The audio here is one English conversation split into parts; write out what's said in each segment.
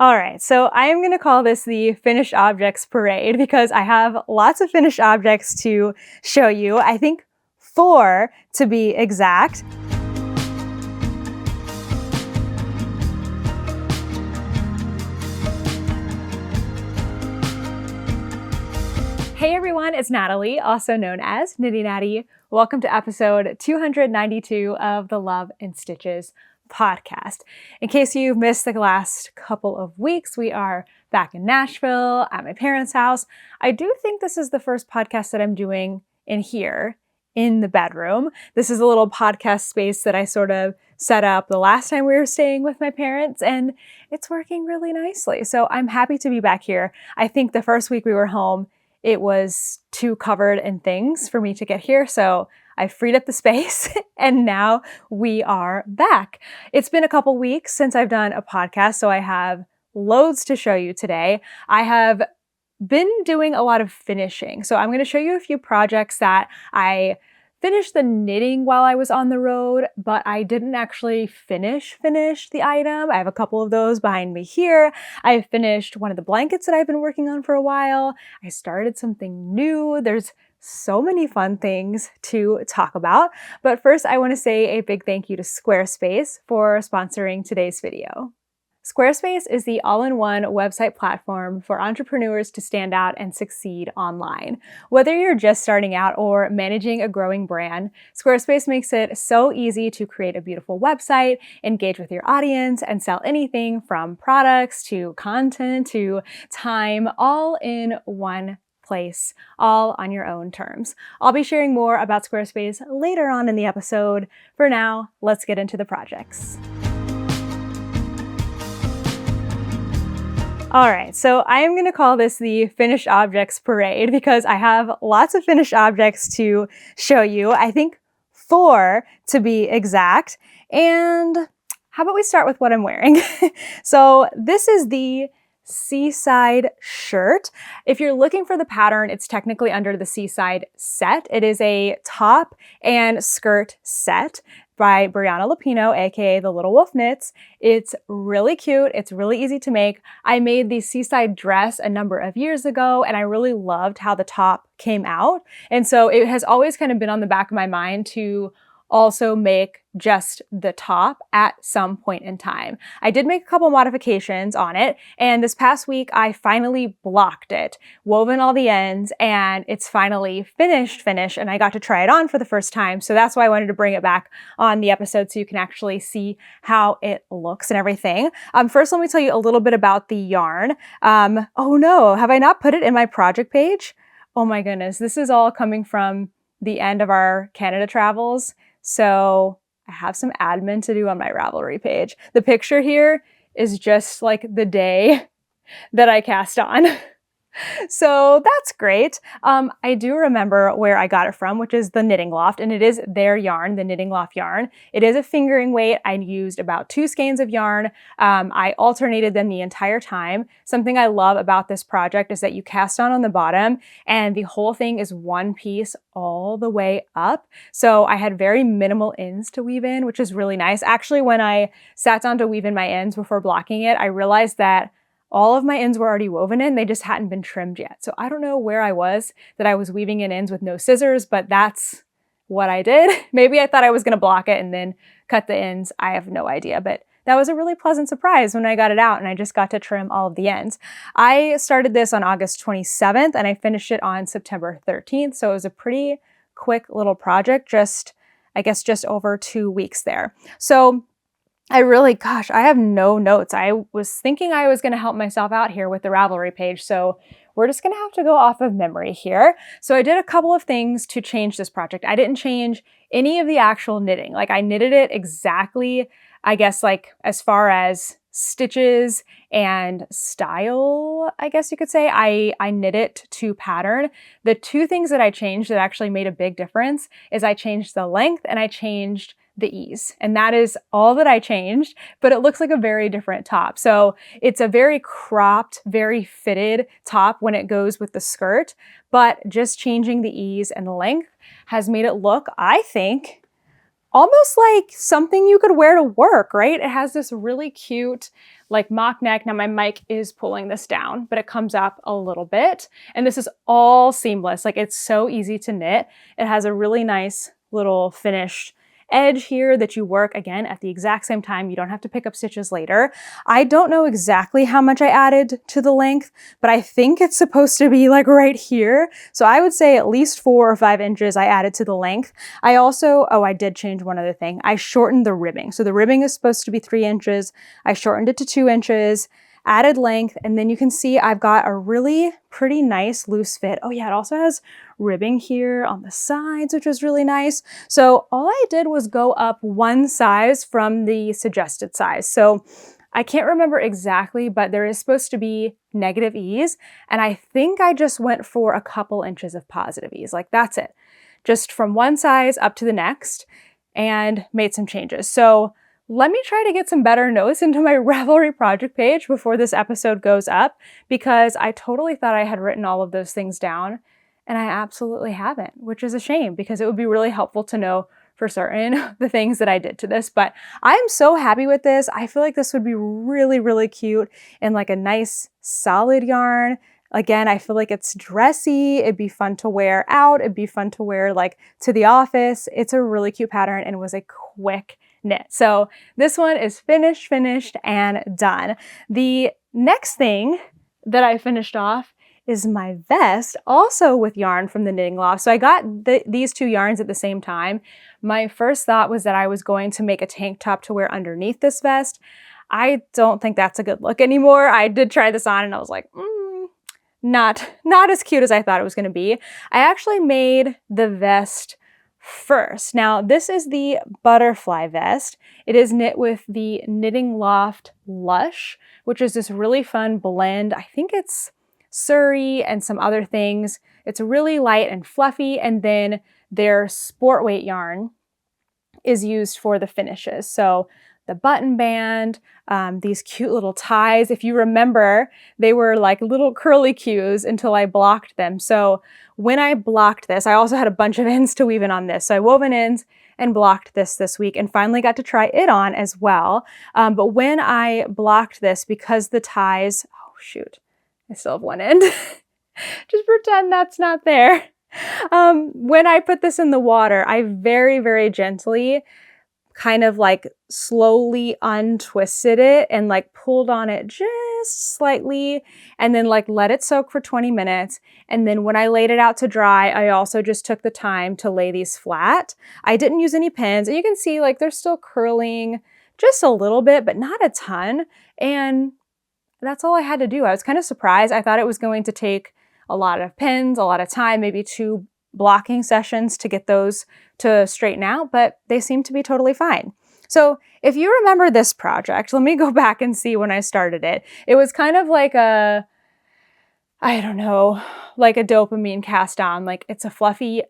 All right, so I am going to call this the finished objects parade because I have lots of finished objects to show you. I think 4 to be exact. Hey everyone, it's Natalie, also known as Nitty Natty. Welcome to episode 292 of the Love and Stitches podcast. In case you've missed the last couple of weeks, we are back in Nashville at my parents' house. I do think this is the first podcast that I'm doing in here in the bedroom. This is a little podcast space that I sort of set up the last time we were staying with my parents, and it's working really nicely. So I'm happy to be back here. I think the first week we were home, it was too covered in things for me to get here, so I freed up the space and now we are back. It's been a couple weeks since I've done a podcast, so I have loads to show you today. I have been doing a lot of finishing, so I'm going to show you a few projects that I finished the knitting while I was on the road, but I didn't actually finish the item. I have a couple of those behind me here. I finished one of the blankets that I've been working on for a while. I started something new. There's so many fun things to talk about. But first, I want to say a big thank you to Squarespace for sponsoring today's video. Squarespace is the all-in-one website platform for entrepreneurs to stand out and succeed online. Whether you're just starting out or managing a growing brand, Squarespace makes it so easy to create a beautiful website, engage with your audience, and sell anything from products to content to time, all in one place, all on your own terms. I'll be sharing more about Squarespace later on in the episode. For now, let's get into the projects. All right, so I am going to call this the finished objects parade because I have lots of finished objects to show you. I think 4 to be exact. And how about we start with what I'm wearing? So this is the Seaside shirt. If you're looking for the pattern, it's technically under the Seaside set. It is a top and skirt set by Brianna Lupino, aka The Little Wolf Knits. It's really cute. It's really easy to make. I made the Seaside dress a number of years ago, and I really loved how the top came out. And so it has always kind of been on the back of my mind to also make just the top at some point in time. I did make a couple modifications on it, and this past week I finally blocked it, woven all the ends, and it's finally finished, and I got to try it on for the first time. So that's why I wanted to bring it back on the episode so you can actually see how it looks and everything. First, let me tell you a little bit about the yarn. Oh no, have I not put it in my project page? Oh my goodness, this is all coming from the end of our Canada travels. So I have some admin to do on my Ravelry page. The picture here is just like the day that I cast on. So that's great. I do remember where I got it from, which is the Knitting Loft, and it is their yarn, the Knitting Loft yarn. It is a fingering weight. I used about 2 skeins of yarn. I alternated them the entire time. Something I love about this project is that you cast on the bottom and the whole thing is one piece all the way up. So I had very minimal ends to weave in, which is really nice. Actually, when I sat down to weave in my ends before blocking it, I realized that all of my ends were already woven in, they just hadn't been trimmed yet. So I don't know where I was that I was weaving in ends with no scissors, but that's what I did. Maybe I thought I was gonna block it and then cut the ends. I have no idea, but that was a really pleasant surprise when I got it out and I just got to trim all of the ends. I started this on August 27th and I finished it on September 13th. So it was a pretty quick little project, I guess just over 2 weeks there. So I have no notes. I was thinking I was going to help myself out here with the Ravelry page, so we're just going to have to go off of memory here. So I did a couple of things to change this project. I didn't change any of the actual knitting. Like I knitted it exactly, I guess, like as far as stitches and style, I guess you could say. I knit it to pattern. The 2 things that I changed that actually made a big difference is I changed the length and I changed the ease. And that is all that I changed, but it looks like a very different top. So it's a very cropped, very fitted top when it goes with the skirt, but just changing the ease and the length has made it look, I think, almost like something you could wear to work, right? It has this really cute like mock neck. Now my mic is pulling this down, but it comes up a little bit. And this is all seamless. Like it's so easy to knit. It has a really nice little finished edge here that you work again at the exact same time. You don't have to pick up stitches later. I don't know exactly how much I added to the length, but I think it's supposed to be like right here. So I would say at least 4 or 5 inches I added to the length. I also, oh, I did change one other thing. I shortened the ribbing. So the ribbing is supposed to be 3 inches. I shortened it to 2 inches, added length, and then you can see I've got a really pretty nice loose fit. Oh yeah, it also has ribbing here on the sides, which is really nice. So all I did was go up 1 size from the suggested size. So I can't remember exactly, but there is supposed to be negative ease. And I think I just went for a couple inches of positive ease. Like that's it. Just from one size up to the next and made some changes. So let me try to get some better notes into my Ravelry project page before this episode goes up, because I totally thought I had written all of those things down and I absolutely haven't, which is a shame because it would be really helpful to know for certain the things that I did to this. But I'm so happy with this. I feel like this would be really, really cute in like a nice solid yarn. Again, I feel like it's dressy. It'd be fun to wear out. It'd be fun to wear like to the office. It's a really cute pattern and was a quick knit. So this one is finished, and done. The next thing that I finished off is my vest, also with yarn from the Knitting Loft. So I got these 2 yarns at the same time. My first thought was that I was going to make a tank top to wear underneath this vest. I don't think that's a good look anymore. I did try this on and I was like, not as cute as I thought it was going to be. I actually made the vest first. Now, this is the butterfly vest. It is knit with the Knitting Loft Lush, which is this really fun blend. I think it's Surrey and some other things. It's really light and fluffy, and then their sport weight yarn is used for the finishes. So the button band, these cute little ties. If you remember, they were like little curly cues until I blocked them. So when I blocked this, I also had a bunch of ends to weave in on this. So I wove in ends and blocked this week and finally got to try it on as well. But when I blocked this, because the ties, oh shoot, I still have one end. Just pretend that's not there. When I put this in the water, I very, very gently kind of like slowly untwisted it and like pulled on it just slightly and then like let it soak for 20 minutes. And then when I laid it out to dry, I also just took the time to lay these flat. I didn't use any pins. You can see like they're still curling just a little bit, but not a ton. And that's all I had to do. I was kind of surprised. I thought it was going to take a lot of pins, a lot of time, maybe 2 blocking sessions to get those to straighten out, but they seem to be totally fine. So if you remember this project, let me go back and see when I started it. It was kind of like a, I don't know, like a dopamine cast on. Like it's a fluffy,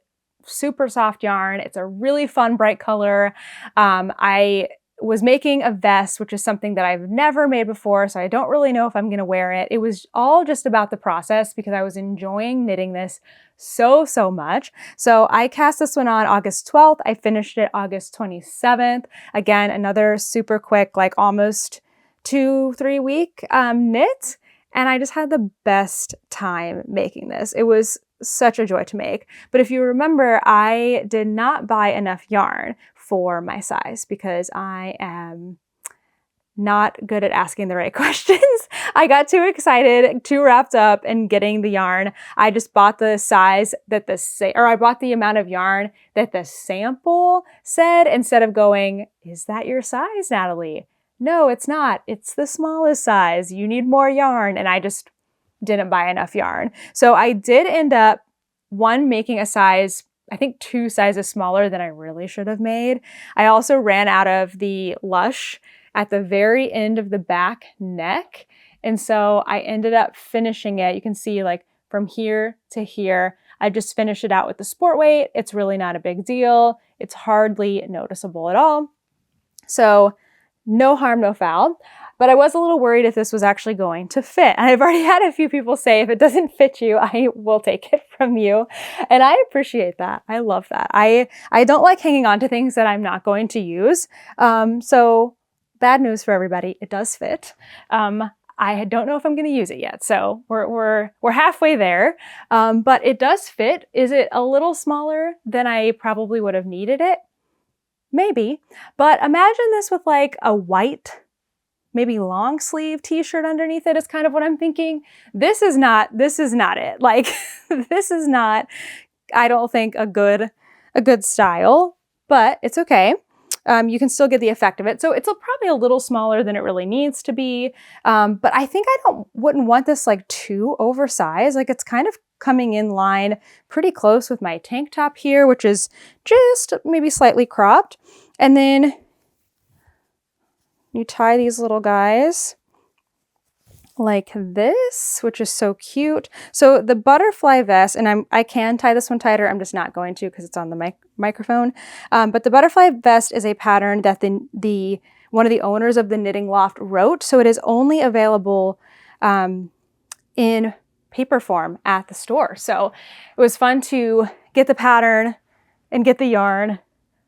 super soft yarn. It's a really fun, bright color. I was making a vest, which is something that I've never made before, so I don't really know if I'm going to wear it. It was all just about the process because I was enjoying knitting this so much. So I cast this one on August 12th. I finished it August 27th. Again, another super quick, like almost 2-3 week knit. And I just had the best time making this. It was such a joy to make. But if you remember, I did not buy enough yarn for my size because I am not good at asking the right questions. I got too excited, too wrapped up in getting the yarn. I just bought the size that I bought the amount of yarn that the sample said instead of going, is that your size, Natalie? No, it's not. It's the smallest size. You need more yarn. And I just didn't buy enough yarn. So I did end up, making a size, I think 2 sizes smaller than I really should have made. I also ran out of the Lush at the very end of the back neck. And so I ended up finishing it. You can see like from here to here, I just finished it out with the sport weight. It's really not a big deal. It's hardly noticeable at all. So no harm, no foul. But I was a little worried if this was actually going to fit. And I've already had a few people say, if it doesn't fit you, I will take it from you. And I appreciate that. I love that. I don't like hanging on to things that I'm not going to use. So bad news for everybody, it does fit. I don't know if I'm going to use it yet, so we're halfway there, but it does fit. Is it a little smaller than I probably would have needed it? Maybe, but imagine this with like a white, maybe long sleeve t-shirt underneath it is kind of what I'm thinking. This is not it. Like, this is not, I don't think, a good style, but it's okay. You can still get the effect of it. So it's probably a little smaller than it really needs to be. But I think I wouldn't want this like too oversized. Like, it's kind of coming in line pretty close with my tank top here, which is just maybe slightly cropped. And then you tie these little guys like this, which is so cute. So the butterfly vest, and I can tie this one tighter, I'm just not going to because it's on the microphone. But the butterfly vest is a pattern that one of the owners of the Knitting Loft wrote. So it is only available in paper form at the store. So it was fun to get the pattern and get the yarn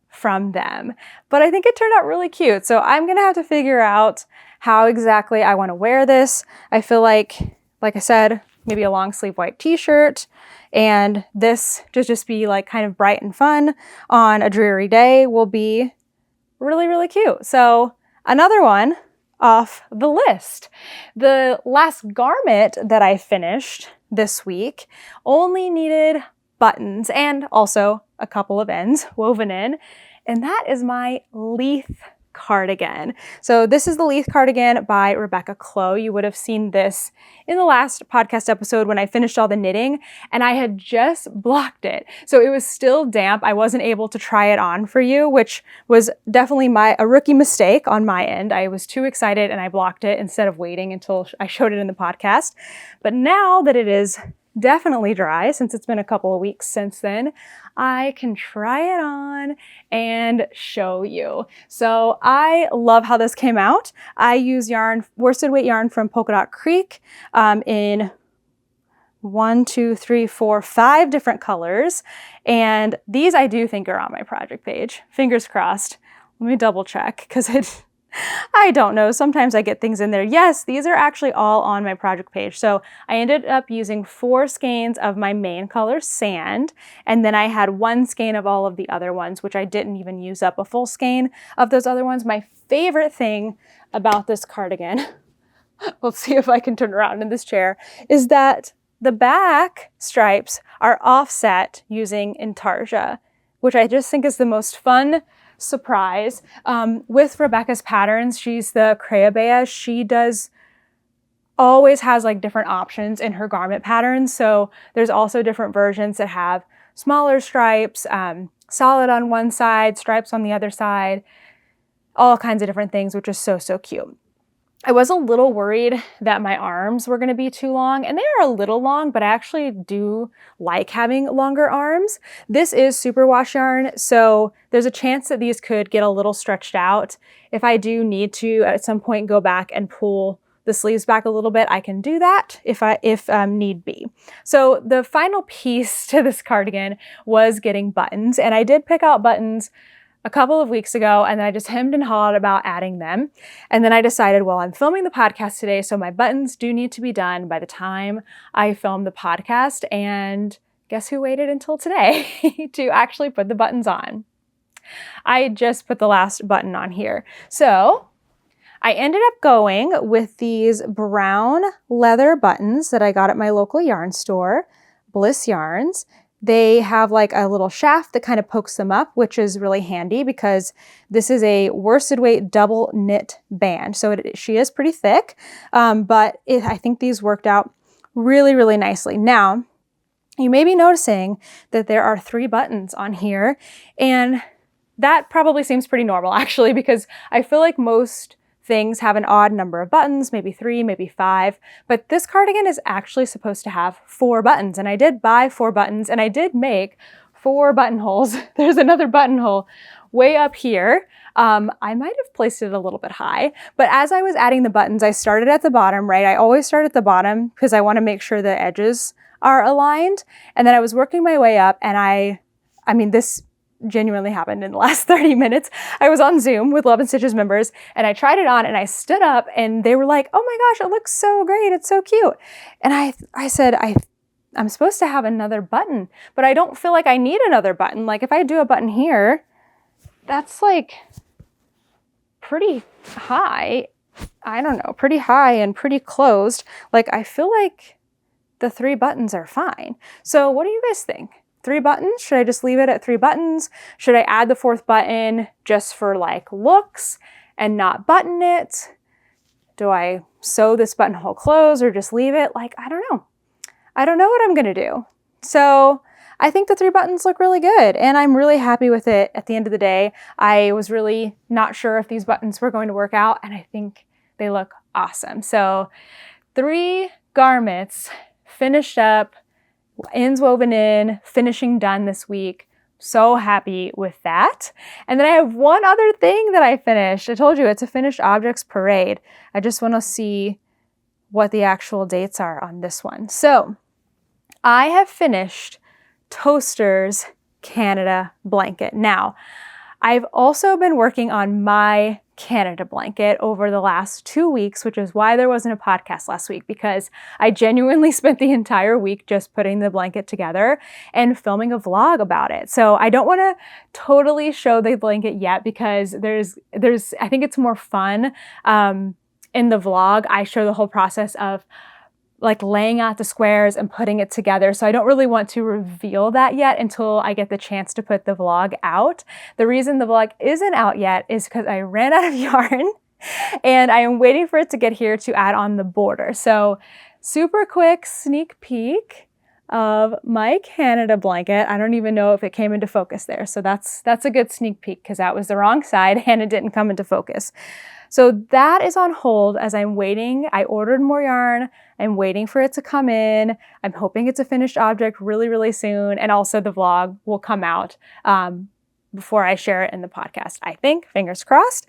from them. But I think it turned out really cute. So I'm gonna have to figure out how exactly I want to wear this. I feel like I said, maybe a long sleeve white t-shirt, and this to just be like kind of bright and fun on a dreary day will be really, really cute. So another one off the list. The last garment that I finished this week only needed buttons and also a couple of ends woven in, and that is my Leith cardigan. So this is the Leith cardigan by Rebecca Clow. You would have seen this in the last podcast episode when I finished all the knitting, and I had just blocked it. So it was still damp. I wasn't able to try it on for you, which was definitely a rookie mistake on my end. I was too excited and I blocked it instead of waiting until I showed it in the podcast. But now that it is definitely dry, since it's been a couple of weeks since then, I can try it on and show you. So I love how this came out. I use worsted weight yarn from Polka Dot Creek in 1, 2, 3, 4, 5 different colors. And these I do think are on my project page. Fingers crossed. Let me double check because I don't know. Sometimes I get things in there. Yes, these are actually all on my project page. So I ended up using 4 skeins of my main color, sand, and then I had 1 skein of all of the other ones, which I didn't even use up a full skein of those other ones. My favorite thing about this cardigan, let's see if I can turn around in this chair, is that the back stripes are offset using intarsia, which I just think is the most fun surprise. With Rebecca's patterns, she's the Creabea. She always has like different options in her garment patterns. So there's also different versions that have smaller stripes, solid on one side, stripes on the other side, all kinds of different things, which is so, so cute. I was a little worried that my arms were going to be too long, and they are a little long, but I actually do like having longer arms. This is superwash yarn, so there's a chance that these could get a little stretched out. If I do need to at some point go back and pull the sleeves back a little bit, I can do that if need be. So the final piece to this cardigan was getting buttons, and I did pick out buttons a couple of weeks ago, and then I just hemmed and hawed about adding them. And then I decided, well, I'm filming the podcast today, so my buttons do need to be done by the time I film the podcast. And guess who waited until today to actually put the buttons on? I just put the last button on here. So I ended up going with these brown leather buttons that I got at my local yarn store, Bliss Yarns. They have like a little shaft that kind of pokes them up, which is really handy because this is a worsted weight double knit band. So she is pretty thick, but I think these worked out really, really nicely. Now, you may be noticing that there are 3 buttons on here, and that probably seems pretty normal actually, because I feel like most things have an odd number of buttons, maybe 3, maybe 5, but this cardigan is actually supposed to have 4 buttons, and I did buy 4 buttons, and I did make 4 buttonholes. There's another buttonhole way up here. I might have placed it a little bit high, but as I was adding the buttons, I started at the bottom, right? I always start at the bottom because I want to make sure the edges are aligned, and then I was working my way up, and I mean, this genuinely happened in the last 30 minutes. I was on Zoom with Love and Stitches members and I tried it on and I stood up and they were like, oh my gosh, it looks so great. It's so cute. And I said, I'm supposed to have another button, but I don't feel like I need another button. Like if I do a button here, that's like pretty high. I don't know, pretty high and pretty closed. Like I feel like the 3 buttons are fine. So what do you guys think? 3 buttons? Should I just leave it at 3 buttons? Should I add the 4th button just for like looks and not button it? Do I sew this buttonhole closed or just leave it? Like, I don't know. I don't know what I'm gonna do. So I think the 3 buttons look really good and I'm really happy with it at the end of the day. I was really not sure if these buttons were going to work out and I think they look awesome. So 3 garments finished up, ends woven in, finishing done this week. So happy with that. And then I have one other thing that I finished. I told you it's a finished objects parade. I just want to see what the actual dates are on this one. So I have finished Toaster's Canada blanket. Now, I've also been working on my Canada blanket over the last 2 weeks, which is why there wasn't a podcast last week, because I genuinely spent the entire week just putting the blanket together and filming a vlog about it. So I don't want to totally show the blanket yet because I think it's more fun. In the vlog, I show the whole process of like laying out the squares and putting it together. So I don't really want to reveal that yet until I get the chance to put the vlog out. The reason the vlog isn't out yet is because I ran out of yarn and I am waiting for it to get here to add on the border. So super quick sneak peek of my Canada blanket. I don't even know if it came into focus there. So that's a good sneak peek because that was the wrong side and it didn't come into focus. So that is on hold as I'm waiting. I ordered more yarn. I'm waiting for it to come in. I'm hoping it's a finished object really, really soon. And also the vlog will come out before I share it in the podcast, I think, fingers crossed.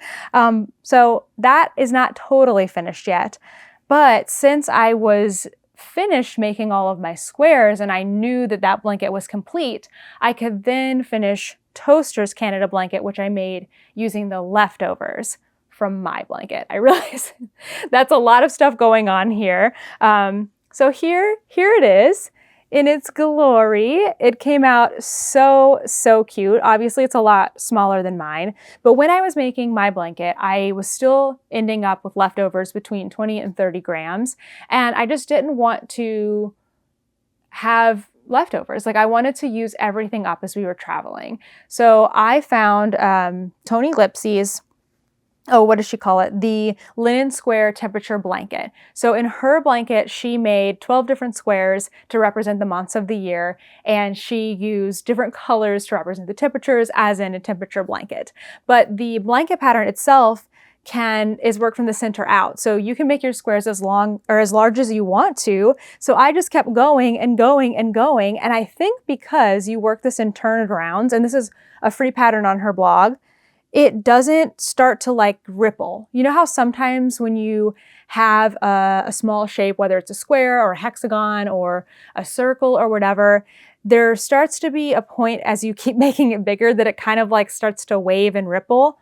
So that is not totally finished yet. But since I was finished making all of my squares and I knew that that blanket was complete, I could then finish Toaster's Canada blanket, which I made using the leftovers from my blanket. I realize that's a lot of stuff going on here. So here it is in its glory. It came out so cute. Obviously it's a lot smaller than mine, but when I was making my blanket, I was still ending up with leftovers between 20 and 30 grams. And I just didn't want to have leftovers. Like I wanted to use everything up as we were traveling. So I found Tony Lipsy's, what does she call it? The linen square temperature blanket. So in her blanket, she made 12 different squares to represent the months of the year. And she used different colors to represent the temperatures as in a temperature blanket. But the blanket pattern itself is worked from the center out. So you can make your squares as long or as large as you want to. So I just kept going and going and going. And I think because you work this in turnarounds, and this is a free pattern on her blog, it doesn't start to like ripple. You know how sometimes when you have a small shape, whether it's a square or a hexagon or a circle or whatever, there starts to be a point as you keep making it bigger that it kind of like starts to wave and ripple.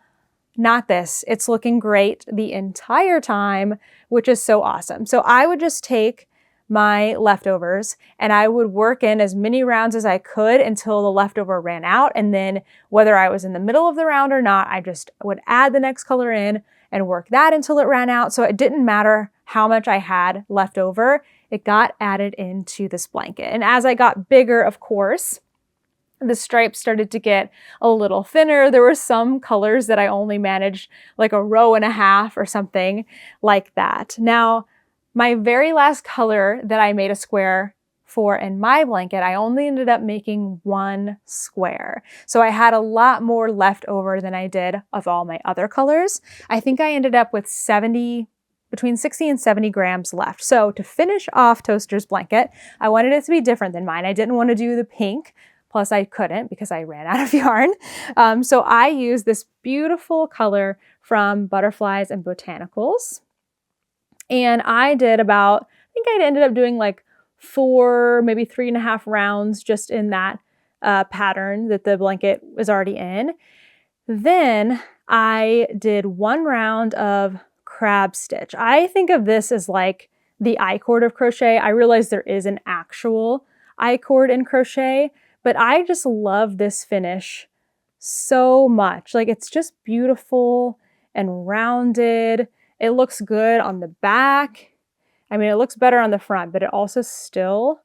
Not this. It's looking great the entire time, which is so awesome. So I would just take my leftovers and I would work in as many rounds as I could until the leftover ran out. And then whether I was in the middle of the round or not, I just would add the next color in and work that until it ran out. So it didn't matter how much I had left over, it got added into this blanket. And as I got bigger, of course, the stripes started to get a little thinner. There were some colors that I only managed like a row and a half or something like that. Now, my very last color that I made a square for in my blanket, I only ended up making 1 square. So I had a lot more left over than I did of all my other colors. I think I ended up with between 60 and 70 grams left. So to finish off Toaster's blanket, I wanted it to be different than mine. I didn't want to do the pink. Plus I couldn't because I ran out of yarn. So I used this beautiful color from Butterflies and Botanicals. And I did I think I ended up doing like 4, maybe 3.5 rounds just in that pattern that the blanket was already in. Then I did 1 round of crab stitch. I think of this as like the I-cord of crochet. I realize there is an actual I-cord in crochet, but I just love this finish so much. Like, it's just beautiful and rounded. It looks good on the back. I mean, it looks better on the front, but it also still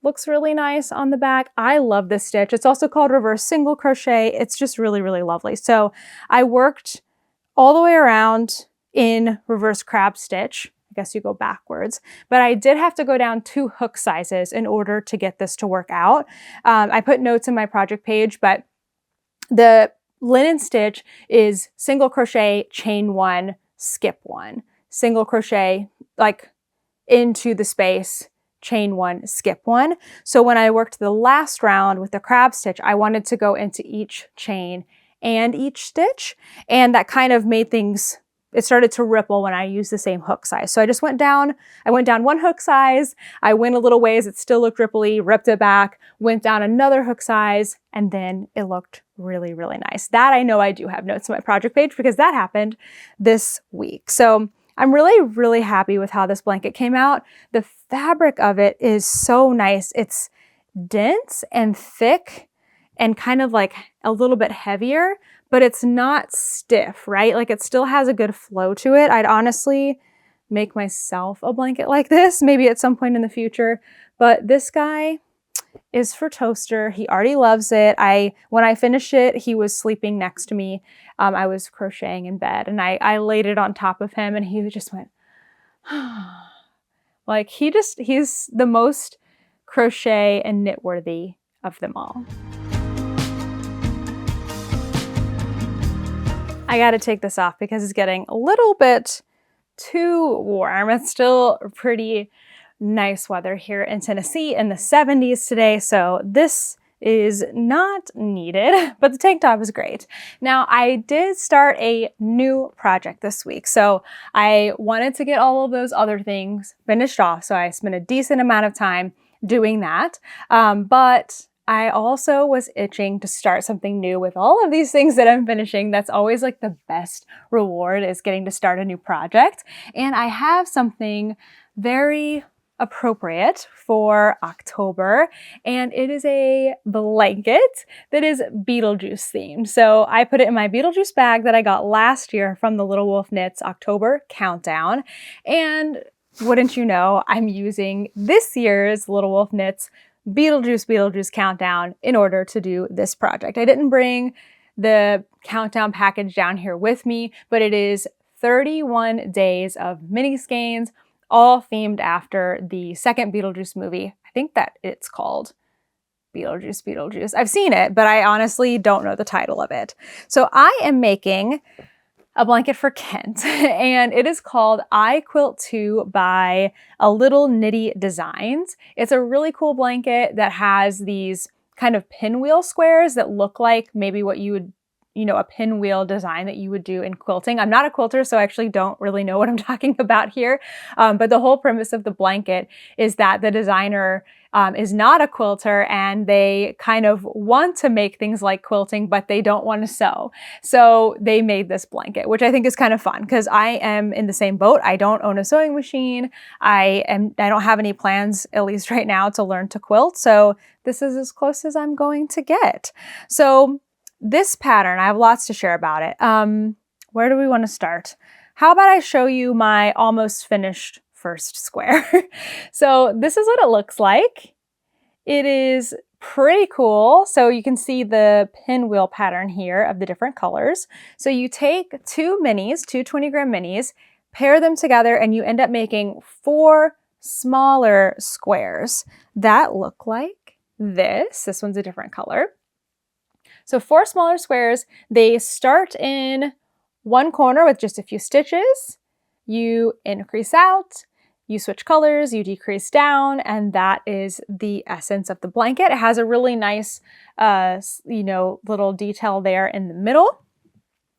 looks really nice on the back. I love this stitch. It's also called reverse single crochet. It's just really, really lovely. So I worked all the way around in reverse crab stitch. I guess you go backwards, but I did have to go down 2 hook sizes in order to get this to work out. I put notes in my project page, but the linen stitch is single crochet, chain 1, skip 1, single crochet, like into the space, chain 1, skip 1. So when I worked the last round with the crab stitch, I wanted to go into each chain and each stitch, and that kind of made things, it started to ripple when I used the same hook size. So I just went down 1 hook size, I went a little ways, it still looked ripply, ripped it back, went down another hook size, and then it looked really, really nice. That I know I do have notes on my project page because that happened this week. So I'm really, really happy with how this blanket came out. The fabric of it is so nice. It's dense and thick and kind of like a little bit heavier, but it's not stiff, right? Like, it still has a good flow to it. I'd honestly make myself a blanket like this, maybe at some point in the future, but this guy is for Toaster. He already loves it. When I finished it, he was sleeping next to me. I was crocheting in bed, and I laid it on top of him, and he just went, like, he's the most crochet and knit worthy of them all. I gotta take this off because it's getting a little bit too warm. It's still pretty nice weather here in Tennessee in the 70s today, so this is not needed, but the tank top is great. Now, I did start a new project this week, so I wanted to get all of those other things finished off, so I spent a decent amount of time doing that, but I also was itching to start something new with all of these things that I'm finishing. That's always like the best reward, is getting to start a new project, and I have something very appropriate for October, and it is a blanket that is Beetlejuice themed. So I put it in my Beetlejuice bag that I got last year from the Little Wolf Knits October Countdown, and wouldn't you know, I'm using this year's Little Wolf Knits Beetlejuice Countdown in order to do this project. I didn't bring the countdown package down here with me, but it is 31 days of mini skeins, all themed after the second Beetlejuice movie. I think that it's called Beetlejuice. I've seen it, but I honestly don't know the title of it. So I am making a blanket for Kent, and it is called I Quilt Too by A Little Nitty Designs. It's a really cool blanket that has these kind of pinwheel squares that look like maybe what you would, a pinwheel design that you would do in quilting. I'm not a quilter, so I actually don't really know what I'm talking about here. But the whole premise of the blanket is that the designer is not a quilter, and they kind of want to make things like quilting, but they don't want to sew. So they made this blanket, which I think is kind of fun because I am in the same boat. I don't own a sewing machine. I don't have any plans, at least right now, to learn to quilt. So this is as close as I'm going to get. So this pattern, I have lots to share about it. Where do we want to start? How about I show you my almost finished first square? So this is what it looks like. It is pretty cool. So you can see the pinwheel pattern here of the different colors. So you take 2 minis, 2 20-gram minis, pair them together, and you end up making 4 smaller squares that look like this. This one's a different color. So 4 smaller squares, they start in one corner with just a few stitches, you increase out, you switch colors, you decrease down, and that is the essence of the blanket. It has a really nice, little detail there in the middle,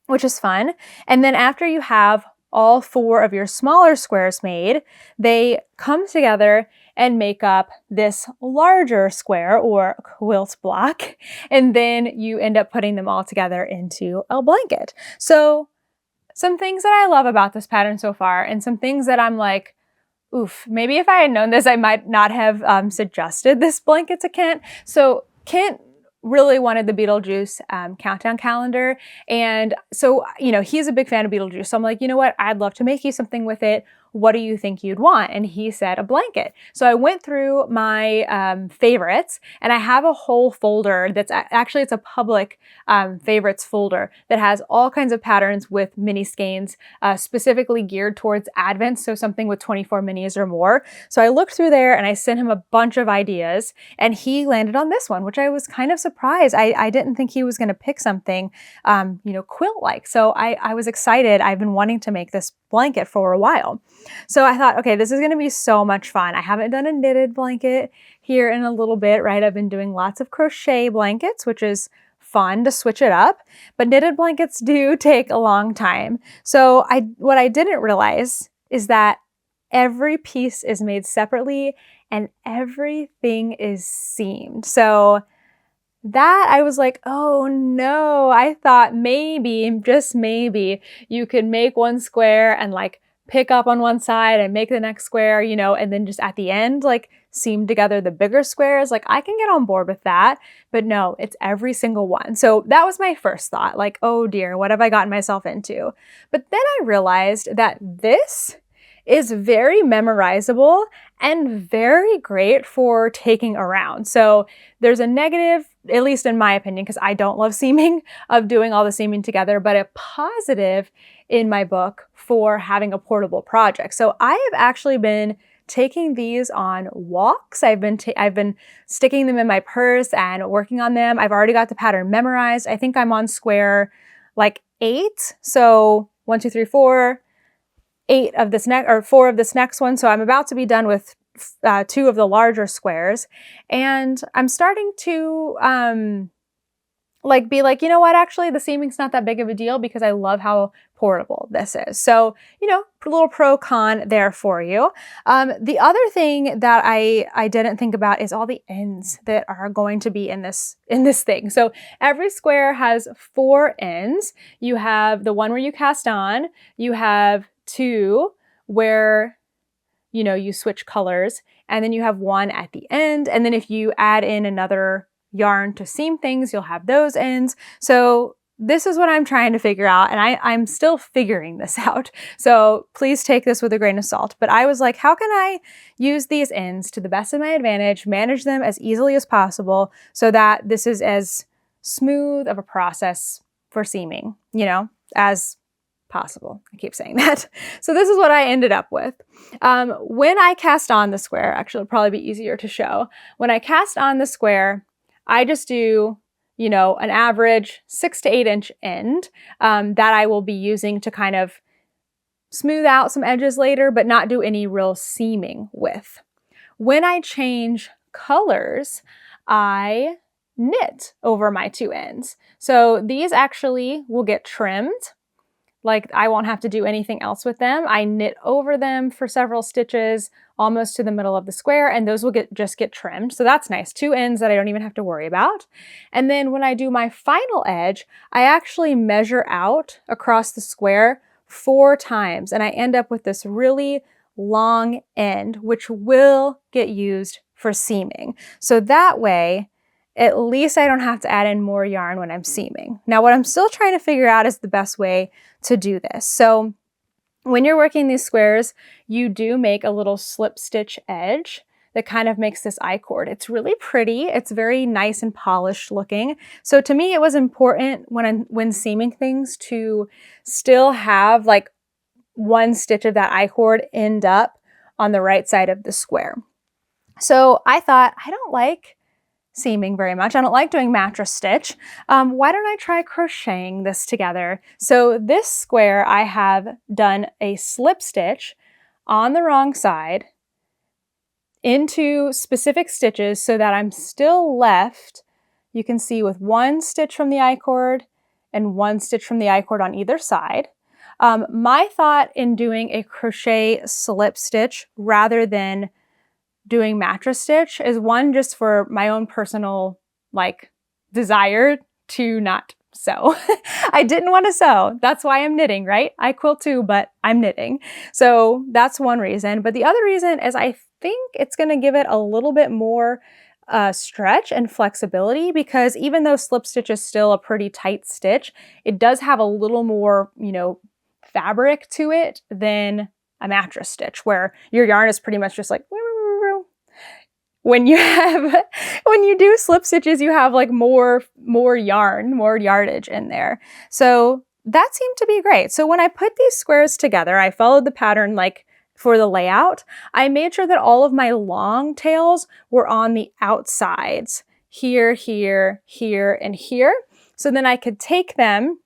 which is fun. And then after you have all 4 of your smaller squares made, they come together and make up this larger square or quilt block, and then you end up putting them all together into a blanket. So some things that I love about this pattern so far, and some things that I'm like, oof, maybe if I had known this, I might not have suggested this blanket to Kent. So Kent really wanted the Beetlejuice countdown calendar. And so, you know, he's a big fan of Beetlejuice. So I'm like, you know what? I'd love to make you something with it. What do you think you'd want? And he said a blanket. So I went through my favorites, and I have a whole folder that's actually, it's a public favorites folder that has all kinds of patterns with mini skeins, specifically geared towards Advent. So something with 24 minis or more. So I looked through there and I sent him a bunch of ideas, and he landed on this one, which I was kind of surprised. I didn't think he was going to pick something, you know, quilt-like. So I was excited. I've been wanting to make this blanket for a while. So I thought, okay, this is going to be so much fun. I haven't done a knitted blanket here in a little bit, right? I've been doing lots of crochet blankets, which is fun to switch it up, but knitted blankets do take a long time. So what I didn't realize is that every piece is made separately and everything is seamed. So that I was like, oh no, I thought maybe, just maybe, you could make one square and like pick up on one side and make the next square, you know, and then just at the end, like seam together the bigger squares. Like I can get on board with that, but no, it's every single one. So that was my first thought, like, oh dear, what have I gotten myself into? But then I realized that this is very memorizable and very great for taking around. So there's a negative, at least in my opinion, because I don't love seaming, of doing all the seaming together, but a positive in my book for having a portable project. So I have actually been taking these on walks. I've been sticking them in my purse and working on them. I've already got the pattern memorized. I think I'm on square like 8. So 1, 2, 3, 4. 8 of this next, or 4 of this next one. So I'm about to be done with 2 of the larger squares, and I'm starting to be like, you know what, actually the seaming's not that big of a deal because I love how portable this is. So, you know, a little pro con there for you. The other thing that I didn't think about is all the ends that are going to be in this thing. So every square has 4 ends. You have the one where you cast on, you have 2 where, you know, you switch colors, and then you have 1 at the end. And then if you add in another yarn to seam things, you'll have those ends. So this is what I'm trying to figure out, and I'm still figuring this out. So please take this with a grain of salt. But I was like, how can I use these ends to the best of my advantage, manage them as easily as possible so that this is as smooth of a process for seaming, you know, as possible. I keep saying that. So this is what I ended up with. When I cast on the square, actually it'll probably be easier to show. When I cast on the square, I just do, you know, an average 6 to 8 inch end that I will be using to kind of smooth out some edges later, but not do any real seaming with. When I change colors, I knit over my 2 ends. So these actually will get trimmed. Like I won't have to do anything else with them. I knit over them for several stitches almost to the middle of the square, and those will just get trimmed. So that's nice. 2 ends that I don't even have to worry about. And then when I do my final edge, I actually measure out across the square 4 times, and I end up with this really long end, which will get used for seaming. So that way, at least I don't have to add in more yarn when I'm seaming. Now, what I'm still trying to figure out is the best way to do this. So when you're working these squares, you do make a little slip stitch edge that kind of makes this I-cord. It's really pretty. It's very nice and polished looking. So to me, it was important when seaming things to still have like 1 stitch of that I-cord end up on the right side of the square. So I thought, I don't like seaming very much. I don't like doing mattress stitch. Why don't I try crocheting this together? So this square, I have done a slip stitch on the wrong side into specific stitches so that I'm still left, you can see, with 1 stitch from the I-cord and 1 stitch from the I-cord on either side. My thought in doing a crochet slip stitch rather than doing mattress stitch is one, just for my own personal like desire to not sew. I didn't want to sew. That's why I'm knitting, right? I quilt too, but I'm knitting. So that's one reason. But the other reason is I think it's going to give it a little bit more stretch and flexibility, because even though slip stitch is still a pretty tight stitch, it does have a little more, fabric to it than a mattress stitch, where your yarn is pretty much just like when you do slip stitches, you have like more yarn, more yardage in there. So that seemed to be great. So when I put these squares together, I followed the pattern like for the layout. I made sure that all of my long tails were on the outsides, here, here, here, and here. So then I could take them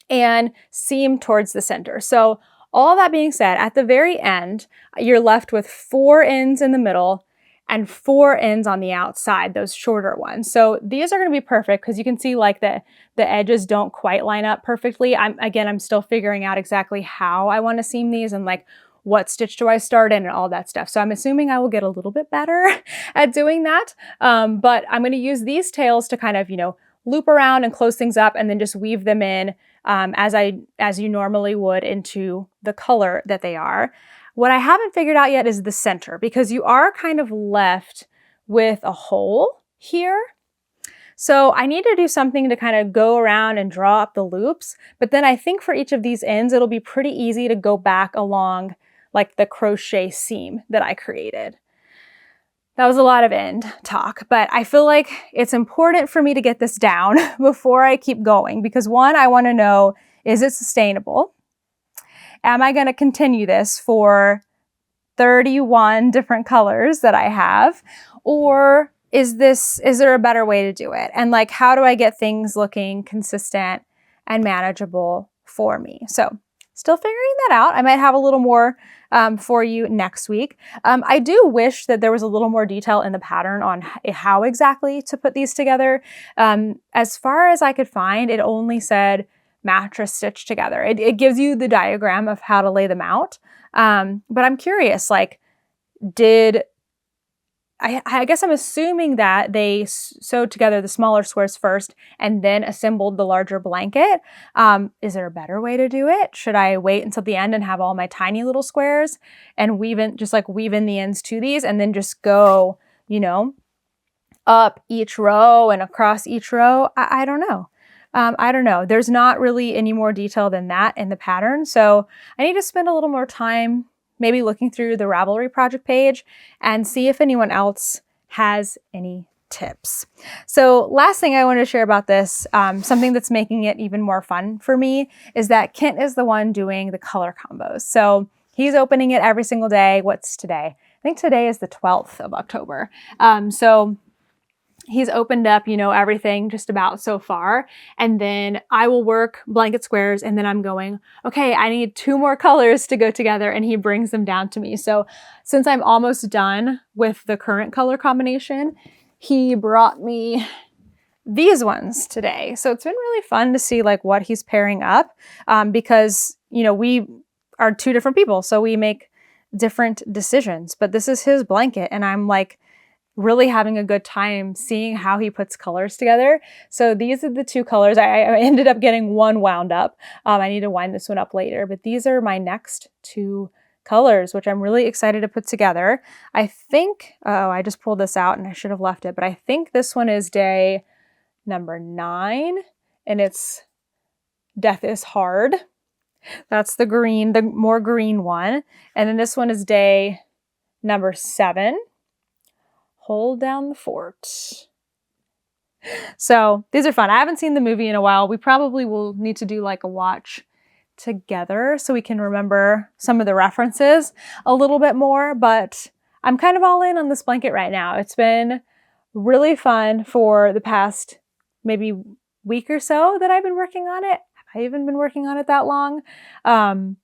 and seam towards the center. So all that being said, at the very end, you're left with 4 ends in the middle and 4 ends on the outside, those shorter ones. So these are going to be perfect because you can see like the edges don't quite line up perfectly. I'm still figuring out exactly how I want to seam these and like what stitch do I start in and all that stuff. So I'm assuming I will get a little bit better at doing that. But I'm going to use these tails to kind of, loop around and close things up and then just weave them in as you normally would into the color that they are. What I haven't figured out yet is the center, because you are kind of left with a hole here. So I need to do something to kind of go around and draw up the loops. But then I think for each of these ends, it'll be pretty easy to go back along like the crochet seam that I created. That was a lot of end talk, but I feel like it's important for me to get this down before I keep going, because one, I want to know, is it sustainable? Am I going to continue this for 31 different colors that I have? Or is there a better way to do it? And like, how do I get things looking consistent and manageable for me? So still figuring that out. I might have a little more for you next week. I do wish that there was a little more detail in the pattern on how exactly to put these together. As far as I could find, it only said mattress stitch together. It gives you the diagram of how to lay them out. But I'm curious, like, I guess I'm assuming that they sewed together the smaller squares first and then assembled the larger blanket. Is there a better way to do it? Should I wait until the end and have all my tiny little squares and weave in the ends to these and then just go, up each row and across each row? I don't know. I don't know. There's not really any more detail than that in the pattern. So I need to spend a little more time maybe looking through the Ravelry project page and see if anyone else has any tips. So last thing I want to share about this, something that's making it even more fun for me, is that Kent is the one doing the color combos. So he's opening it every single day. What's today? I think today is the 12th of October. So he's opened up, everything just about so far. And then I will work blanket squares and then I'm going, okay, I need 2 more colors to go together, and he brings them down to me. So since I'm almost done with the current color combination, he brought me these ones today. So it's been really fun to see like what he's pairing up because, we are 2 different people. So we make different decisions, but this is his blanket and I'm like, really having a good time seeing how he puts colors together. So these are the 2 colors. I ended up getting one wound up. I need to wind this one up later, but these are my next 2 colors, which I'm really excited to put together. I think, I just pulled this out and I should have left it, but I think this one is day number 9 and it's Death is Hard. That's the green, the more green one. And then this one is day number 7. Hold Down the Fort. So these are fun. I haven't seen the movie in a while. We probably will need to do like a watch together so we can remember some of the references a little bit more, but I'm kind of all in on this blanket right now. It's been really fun for the past maybe week or so that I've been working on it. Have I even been working on it that long? But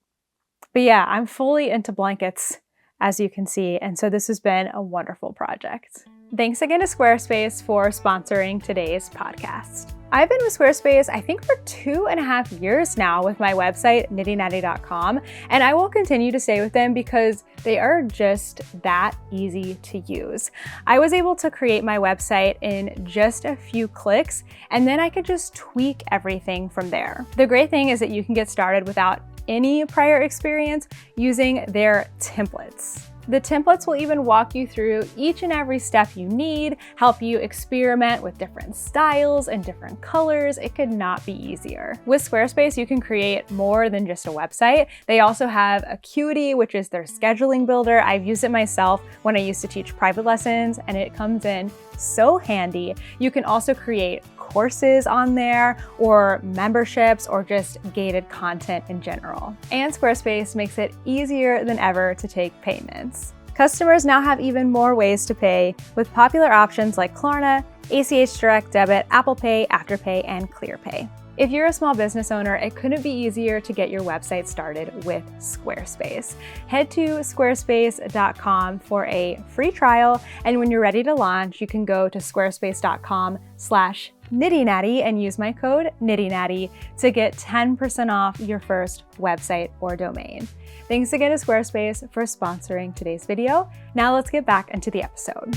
yeah, I'm fully into blankets, as you can see. And so this has been a wonderful project. Thanks again to Squarespace for sponsoring today's podcast. I've been with Squarespace, I think, for 2.5 years now with my website, nittynatty.com, and I will continue to stay with them because they are just that easy to use. I was able to create my website in just a few clicks, and then I could just tweak everything from there. The great thing is that you can get started without any prior experience using their templates. The templates will even walk you through each and every step you need, help you experiment with different styles and different colors. It could not be easier. With Squarespace, you can create more than just a website. They also have Acuity, which is their scheduling builder. I've used it myself when I used to teach private lessons, and it comes in so handy. You can also create courses on there, or memberships, or just gated content in general. And Squarespace makes it easier than ever to take payments. Customers now have even more ways to pay with popular options like Klarna, ACH Direct Debit, Apple Pay, Afterpay, and ClearPay. If you're a small business owner, it couldn't be easier to get your website started with Squarespace. Head to squarespace.com for a free trial, and when you're ready to launch, you can go to squarespace.com/nittynatty and use my code nittynatty to get 10% off your first website or domain. Thanks again to Squarespace for sponsoring today's video. Now let's get back into the episode.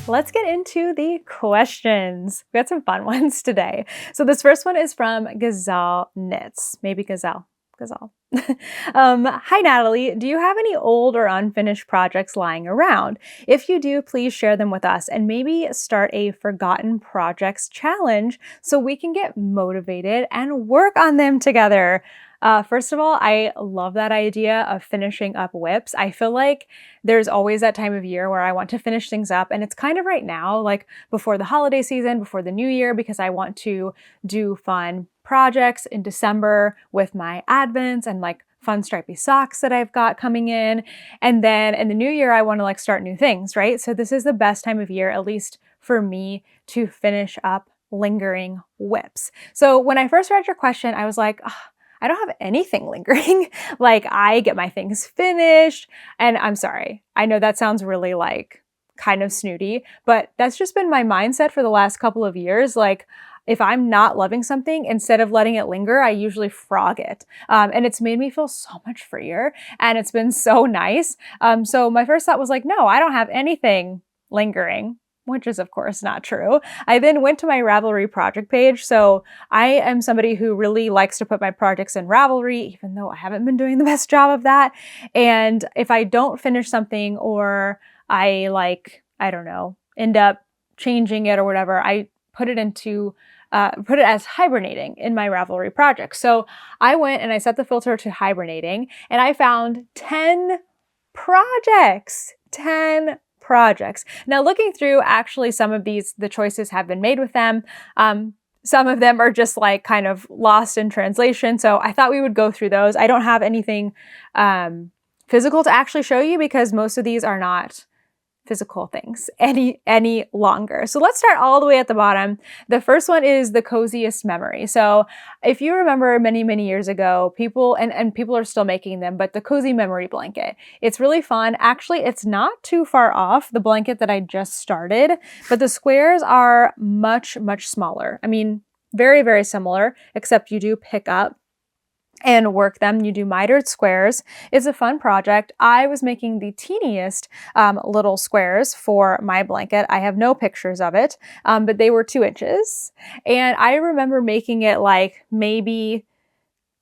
Let's get into the questions. We got some fun ones today. So this first one is from Gazelle Knits. Maybe Gazelle. Hi, Natalie. Do you have any old or unfinished projects lying around? If you do, please share them with us and maybe start a forgotten projects challenge so we can get motivated and work on them together. First of all, I love that idea of finishing up WIPs. I feel like there's always that time of year where I want to finish things up, and it's kind of right now, like before the holiday season, before the new year, because I want to do fun projects in December with my advents and like fun stripy socks that I've got coming in. And then in the new year, I want to like start new things, right? So this is the best time of year, at least for me, to finish up lingering WIPs. So when I first read your question, I was like, I don't have anything lingering. Like, I get my things finished, and I'm sorry. I know that sounds really like kind of snooty, but that's just been my mindset for the last couple of years. Like, if I'm not loving something, instead of letting it linger, I usually frog it. And it's made me feel so much freer, and it's been so nice. So my first thought was like, no, I don't have anything lingering, which is of course not true. I then went to my Ravelry project page. So I am somebody who really likes to put my projects in Ravelry, even though I haven't been doing the best job of that. And if I don't finish something, or I end up changing it or whatever, I put it as hibernating in my Ravelry project. So I went and I set the filter to hibernating, and I found 10 projects. Now, looking through, actually, some of these, the choices have been made with them. Some of them are just like kind of lost in translation. So I thought we would go through those. I don't have anything physical to actually show you because most of these are not physical things any longer. So let's start all the way at the bottom. The first one is the coziest memory. So if you remember many years ago, people are still making them, but the cozy memory blanket, it's really fun. Actually, it's not too far off the blanket that I just started, but the squares are much smaller. I mean, very similar, except you do pick up and work them. You do mitered squares. It's a fun project. I was making the teeniest little squares for my blanket. I have no pictures of it, but they were 2 inches. And I remember making it like maybe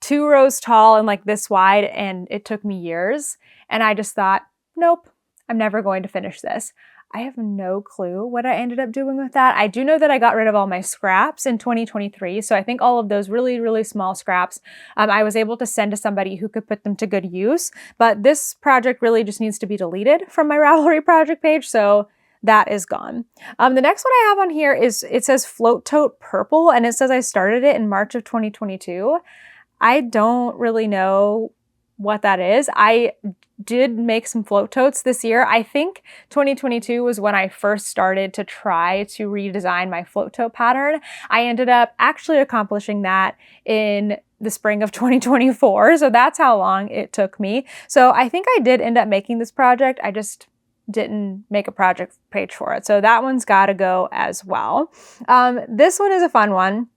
2 rows tall and like this wide, and it took me years. And I just thought, nope, I'm never going to finish this. I have no clue what I ended up doing with that. I do know that I got rid of all my scraps in 2023. So I think all of those really small scraps, I was able to send to somebody who could put them to good use. But this project really just needs to be deleted from my Ravelry project page. So that is gone. The next one I have on here is, it says Float Tote Purple, and it says I started it in March of 2022. I don't really know what that is. I did make some float totes this year. I think 2022 was when I first started to try to redesign my float tote pattern. I ended up actually accomplishing that in the spring of 2024. So that's how long it took me. So I think I did end up making this project. I just didn't make a project page for it. So that one's got to go as well. This one is a fun one.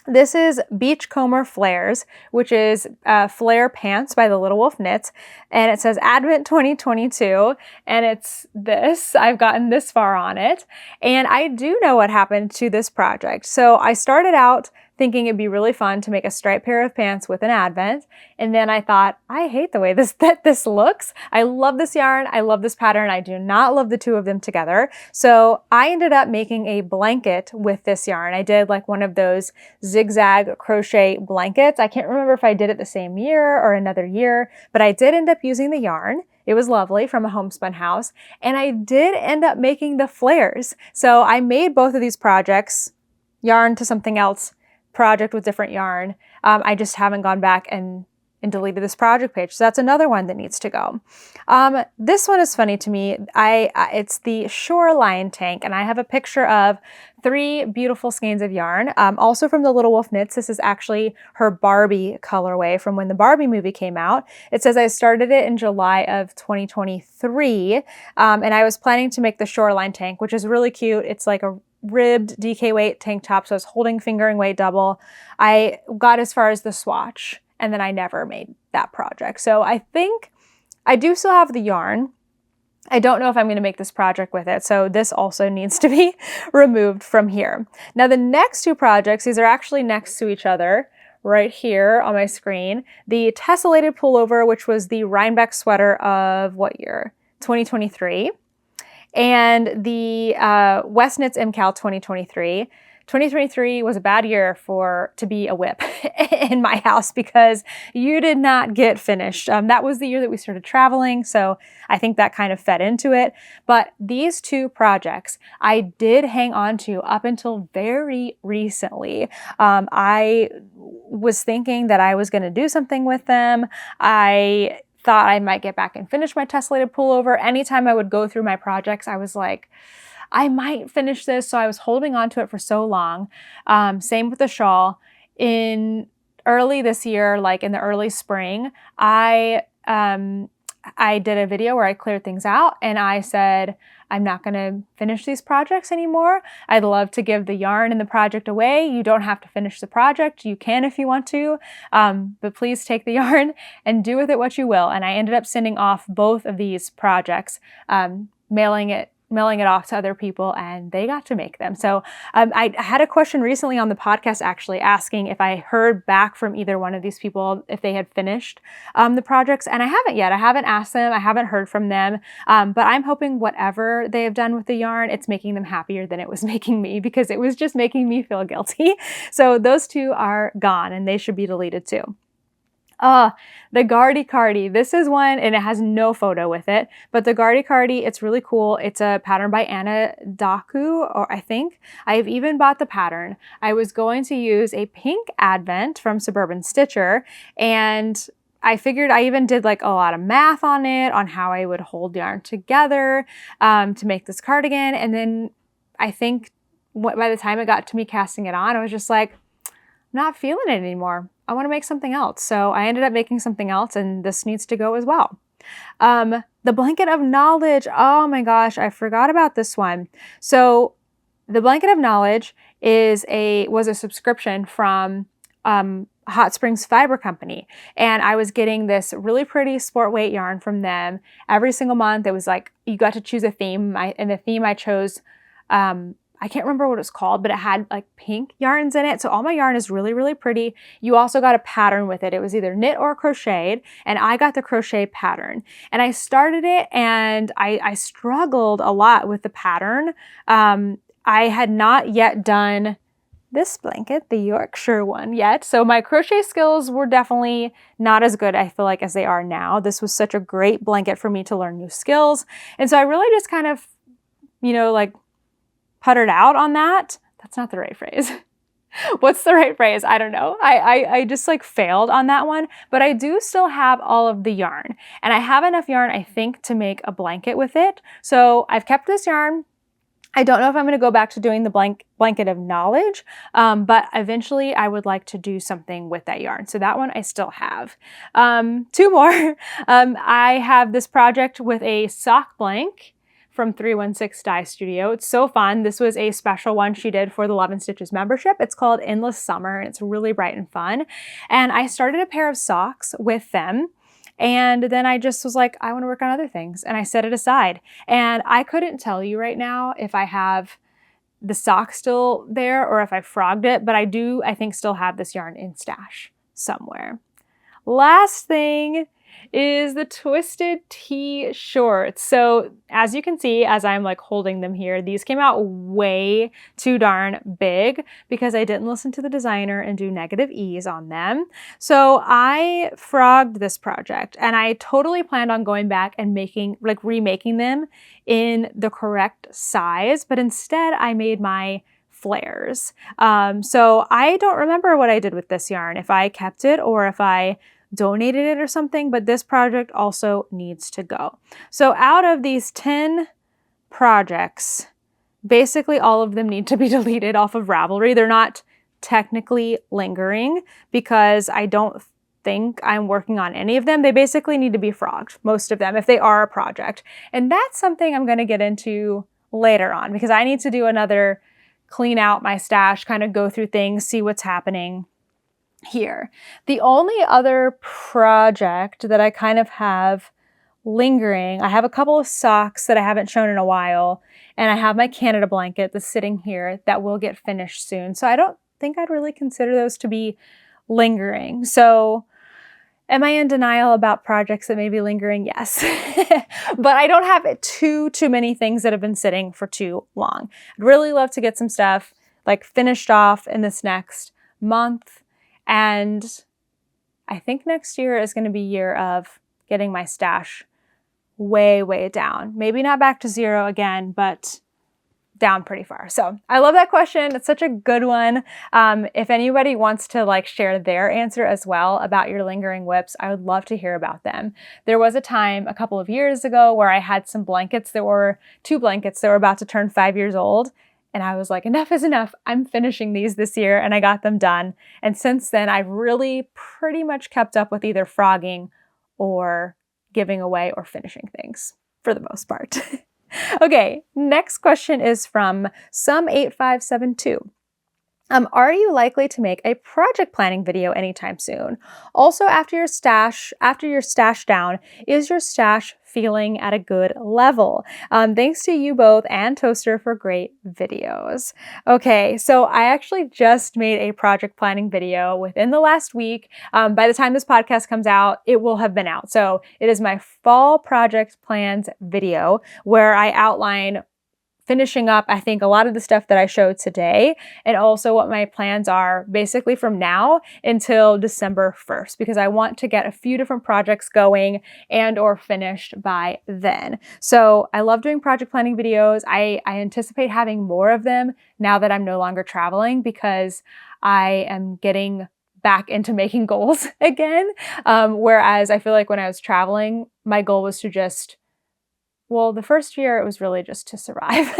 This is Beachcomber Flares, which is flare pants by the Little Wolf Knits. And it says Advent 2022. And it's this. I've gotten this far on it. And I do know what happened to this project. So I started out thinking it'd be really fun to make a striped pair of pants with an Advent. And then I thought, I hate the way this looks. I love this yarn. I love this pattern. I do not love the two of them together. So I ended up making a blanket with this yarn. I did like one of those zigzag crochet blankets. I can't remember if I did it the same year or another year, but I did end up using the yarn. It was lovely from a homespun house. And I did end up making the flares. So I made both of these projects, yarn to something else, project with different yarn. I just haven't gone back and deleted this project page. So that's another one that needs to go. This one is funny to me. It's the Shoreline tank, and I have a picture of 3 beautiful skeins of yarn. Also from the Little Wolf Knits. This is actually her Barbie colorway from when the Barbie movie came out. It says I started it in July of 2023, and I was planning to make the Shoreline tank, which is really cute. It's like a ribbed DK weight tank top, so I was holding fingering weight double. I got as far as the swatch, and then I never made that project. So I think I do still have the yarn. I don't know if I'm going to make this project with it, so this also needs to be removed from here. Now the next 2 projects, these are actually next to each other right here on my screen. The tessellated pullover, which was the Rhinebeck sweater of what year? 2023. And the West Knits MCal 2023. 2023 was a bad year to be a whip in my house because you did not get finished. That was the year that we started traveling, so I think that kind of fed into it. But these 2 projects I did hang on to up until very recently. I was thinking that I was going to do something with them. I thought I might get back and finish my tessellated pullover. Anytime I would go through my projects, I was like, I might finish this. So I was holding on to it for so long. Same with the shawl. In early this year, like in the early spring, I did a video where I cleared things out and I said, I'm not going to finish these projects anymore. I'd love to give the yarn and the project away. You don't have to finish the project. You can if you want to, but please take the yarn and do with it what you will. And I ended up sending off both of these projects, mailing it off to other people, and they got to make them. So I had a question recently on the podcast actually asking if I heard back from either one of these people if they had finished the projects, and I haven't yet. I haven't asked them. I haven't heard from them, but I'm hoping whatever they have done with the yarn, it's making them happier than it was making me, because it was just making me feel guilty. So those 2 are gone, and they should be deleted too. The Gardy Cardi. This is one, and it has no photo with it, but the Gardy Cardi, it's really cool. It's a pattern by Anna Daku, or I think. I've even bought the pattern. I was going to use a pink Advent from Suburban Stitcher, and I figured I even did like a lot of math on it, on how I would hold yarn together to make this cardigan. And then I think by the time it got to me casting it on, I was just like, I'm not feeling it anymore. I want to make something else. So I ended up making something else, and this needs to go as well. The Blanket of Knowledge. Oh my gosh, I forgot about this one. So the Blanket of Knowledge was a subscription from Hot Springs Fiber Company. And I was getting this really pretty sport weight yarn from them every single month. It was like, you got to choose a theme. And the theme I chose, I can't remember what it's called, but it had like pink yarns in it. So all my yarn is really, really pretty. You also got a pattern with it. It was either knit or crocheted, and I got the crochet pattern. And I started it, and I struggled a lot with the pattern. I had not yet done this blanket, the Yorkshire one, yet. So my crochet skills were definitely not as good, I feel like, as they are now. This was such a great blanket for me to learn new skills. And so I really just kind of, like puttered out on that. That's not the right phrase. What's the right phrase? I don't know. I just like failed on that one, but I do still have all of the yarn, and I have enough yarn, I think, to make a blanket with it. So I've kept this yarn. I don't know if I'm going to go back to doing the blanket of knowledge, but eventually I would like to do something with that yarn. So that one I still have. Two more. I have this project with a sock blank from 316 Dye Studio. It's so fun. This was a special one she did for the Love and Stitches membership. It's called Endless Summer, and it's really bright and fun. And I started a pair of socks with them. And then I just was like, I want to work on other things. And I set it aside. And I couldn't tell you right now if I have the sock still there or if I frogged it, but I do, I think, still have this yarn in stash somewhere. Last thing is the Twisted Tea shorts. So as you can see, as I'm like holding them here, these came out way too darn big because I didn't listen to the designer and do negative ease on them. So I frogged this project, and I totally planned on going back and remaking them in the correct size, but instead I made my flares. So I don't remember what I did with this yarn, if I kept it or if I donated it or something, but this project also needs to go. So out of these 10 projects, basically all of them need to be deleted off of Ravelry. They're not technically lingering because I don't think I'm working on any of them. They basically need to be frogged, most of them, if they are a project. And that's something I'm going to get into later on because I need to do another clean out my stash, kind of go through things, see what's happening here. The only other project that I kind of have lingering, I have a couple of socks that I haven't shown in a while, and I have my Canada blanket that's sitting here that will get finished soon. So I don't think I'd really consider those to be lingering. So am I in denial about projects that may be lingering? Yes. But I don't have too many things that have been sitting for too long. I'd really love to get some stuff like finished off in this next month. And I think next year is going to be a year of getting my stash way, way down. Maybe not back to zero again, but down pretty far. So I love that question. It's such a good one. If anybody wants to like share their answer as well about your lingering WIPs, I would love to hear about them. There was a time a couple of years ago where I had some blankets that were, 2 blankets that were about to turn 5 years old. And I was like, enough is enough. I'm finishing these this year, and I got them done. And since then, I've really pretty much kept up with either frogging or giving away or finishing things for the most part. Okay, next question is from Some8572. Are you likely to make a project planning video anytime soon? Also, after your stash down, is your stash feeling at a good level? Thanks to you both and Toaster for great videos. Okay, so I actually just made a project planning video within the last week. By the time this podcast comes out, it will have been out. So it is my fall project plans video where I outline finishing up, I think, a lot of the stuff that I showed today, and also what my plans are basically from now until December 1st, because I want to get a few different projects going and or finished by then. So I love doing project planning videos. I anticipate having more of them now that I'm no longer traveling, because I am getting back into making goals again. Whereas I feel like when I was traveling, my goal was to just, well, the first year it was really just to survive.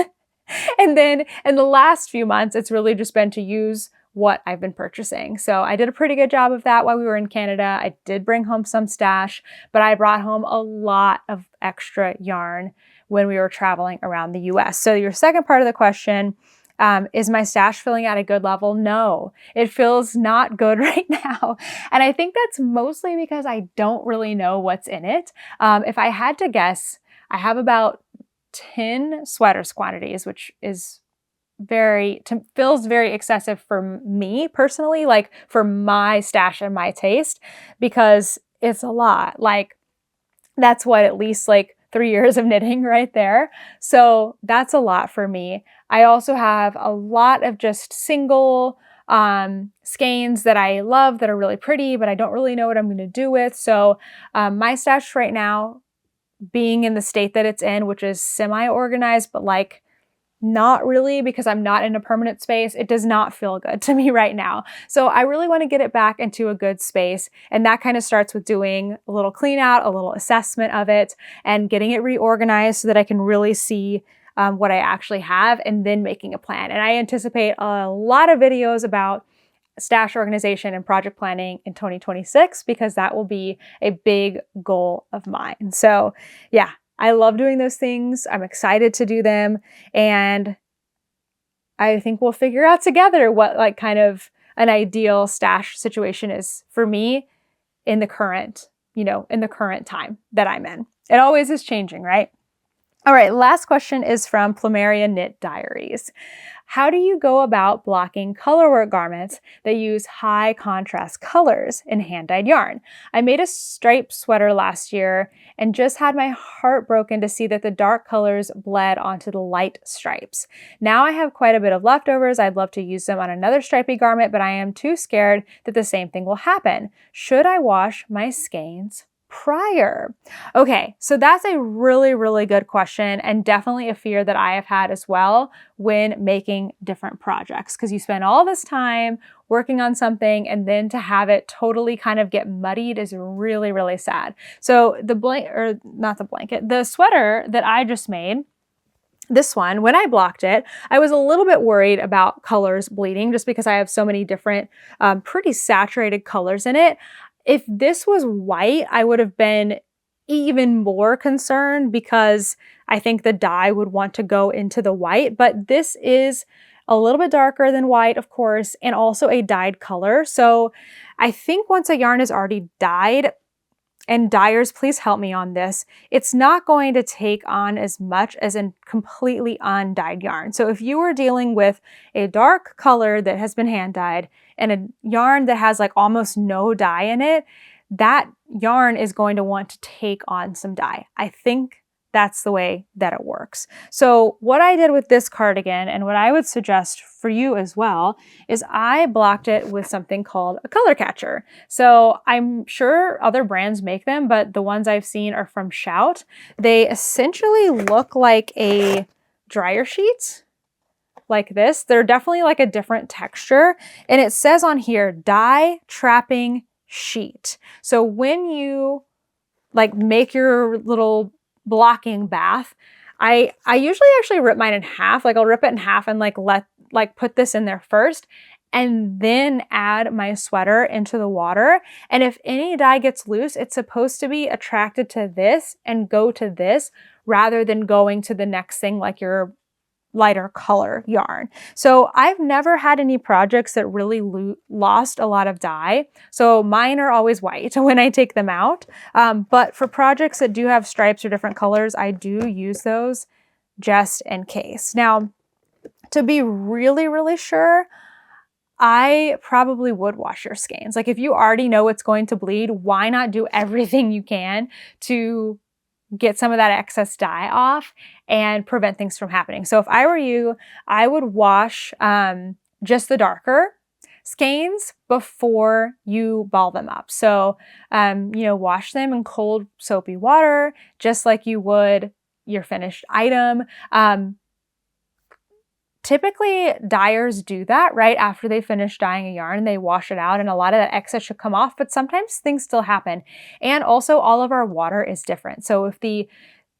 And then in the last few months, it's really just been to use what I've been purchasing. So I did a pretty good job of that while we were in Canada. I did bring home some stash, but I brought home a lot of extra yarn when we were traveling around the US. So your second part of the question, is my stash filling at a good level? No, it feels not good right now. And I think that's mostly because I don't really know what's in it. If I had to guess, I have about 10 sweaters quantities, which is feels very excessive for me personally, like for my stash and my taste, because it's a lot. Like that's what, at least like 3 years of knitting right there. So that's a lot for me. I also have a lot of just single skeins that I love that are really pretty, but I don't really know what I'm going to do with. So my stash right now, being in the state that it's in, which is semi-organized, but like not really, because I'm not in a permanent space. It does not feel good to me right now. So I really want to get it back into a good space. And that kind of starts with doing a little clean out, a little assessment of it, and getting it reorganized so that I can really see what I actually have, and then making a plan. And I anticipate a lot of videos about stash organization and project planning in 2026, because that will be a big goal of mine. So yeah, I love doing those things. I'm excited to do them. And I think we'll figure out together what like kind of an ideal stash situation is for me in the current, in the current time that I'm in. It always is changing, right? All right, last question is from Plumeria Knit Diaries. How do you go about blocking colorwork garments that use high contrast colors in hand-dyed yarn? I made a striped sweater last year and just had my heart broken to see that the dark colors bled onto the light stripes. Now I have quite a bit of leftovers. I'd love to use them on another stripy garment, but I am too scared that the same thing will happen. Should I wash my skeins prior? Okay, so that's a really, really good question, and definitely a fear that I have had as well when making different projects, because you spend all this time working on something and then to have it totally kind of get muddied is really, really sad. So the sweater that I just made, this one, when I blocked it, I was a little bit worried about colors bleeding just because I have so many different pretty saturated colors in it. If this was white, I would have been even more concerned because I think the dye would want to go into the white, but this is a little bit darker than white, of course, and also a dyed color. So I think once a yarn is already dyed, and dyers, please help me on this, it's not going to take on as much as a completely undyed yarn. So if you were dealing with a dark color that has been hand dyed and a yarn that has like almost no dye in it, that yarn is going to want to take on some dye. I think that's the way that it works. So what I did with this cardigan, and what I would suggest for you as well, is I blocked it with something called a color catcher. So I'm sure other brands make them, but the ones I've seen are from Shout. They essentially look like a dryer sheet, like this. They're definitely like a different texture. And it says on here, dye trapping sheet. So when you like make your little blocking bath, I usually actually rip mine in half. Like I'll rip it in half and put this in there first, and then add my sweater into the water. And if any dye gets loose, it's supposed to be attracted to this and go to this rather than going to the next thing like your lighter color yarn. So I've never had any projects that really lost a lot of dye. So mine are always white when I take them out. But for projects that do have stripes or different colors, I do use those just in case. Now, to be really, really sure, I probably would wash your skeins. Like if you already know it's going to bleed, why not do everything you can to get some of that excess dye off and prevent things from happening. So if I were you, I would wash just the darker skeins before you ball them up. So, wash them in cold soapy water, just like you would your finished item. Typically, dyers do that right after they finish dyeing a yarn. They wash it out and a lot of that excess should come off, but sometimes things still happen. And also all of our water is different. So if the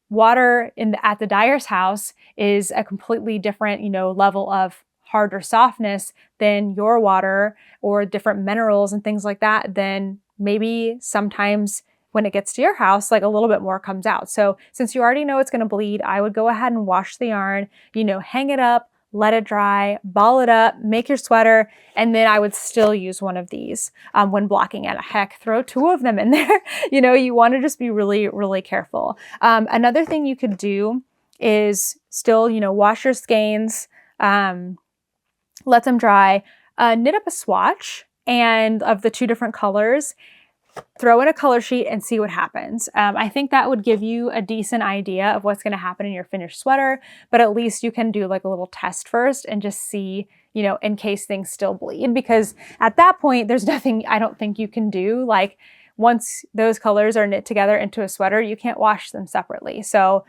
water at the dyer's house is a completely different, level of hard or softness than your water, or different minerals and things like that, then maybe sometimes when it gets to your house, like a little bit more comes out. So since you already know it's going to bleed, I would go ahead and wash the yarn, hang it up, let it dry, ball it up, make your sweater, and then I would still use one of these when blocking it. Heck, throw 2 of them in there. You want to just be really, really careful. Another thing you could do is still, wash your skeins, let them dry, knit up a swatch and of the 2 different colors, throw in a color sheet and see what happens. I think that would give you a decent idea of what's going to happen in your finished sweater, but at least you can do like a little test first and just see, in case things still bleed, because at that point, there's nothing I don't think you can do. Like once those colors are knit together into a sweater, you can't wash them separately. So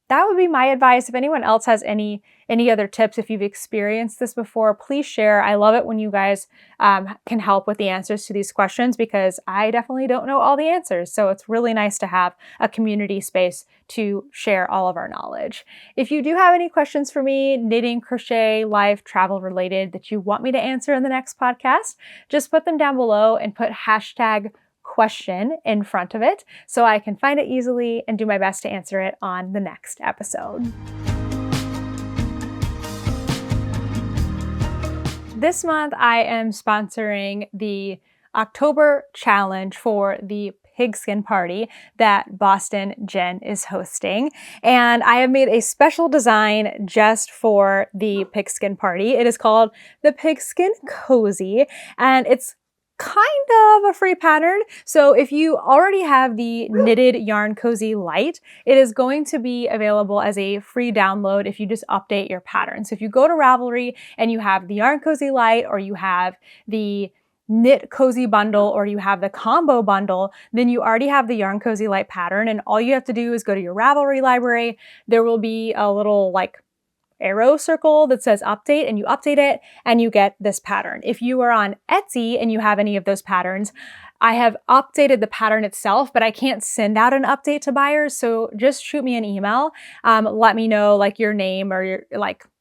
that would be my advice. If anyone else has any other tips, if you've experienced this before, please share. I love it when you guys can help with the answers to these questions, because I definitely don't know all the answers. So it's really nice to have a community space to share all of our knowledge. If you do have any questions for me, knitting, crochet, life, travel related, that you want me to answer in the next podcast, just put them down below and put hashtag question in front of it so I can find it easily and do my best to answer it on the next episode. This month I am sponsoring the October challenge for the pigskin party that Boston Jen is hosting. And I have made a special design just for the pigskin party. It is called the Pigskin Cozy, and it's kind of a free pattern. So if you already have the knitted yarn cozy light, it is going to be available as a free download if you just update your pattern. So if you go to Ravelry and you have the yarn cozy light, or you have the knit cozy bundle, or you have the combo bundle, then you already have the yarn cozy light pattern. And all you have to do is go to your Ravelry library. There will be a little arrow circle that says update, and you update it and you get this pattern. If you are on Etsy and you have any of those patterns, I have updated the pattern itself, but I can't send out an update to buyers. So just shoot me an email. Let me know your name, or your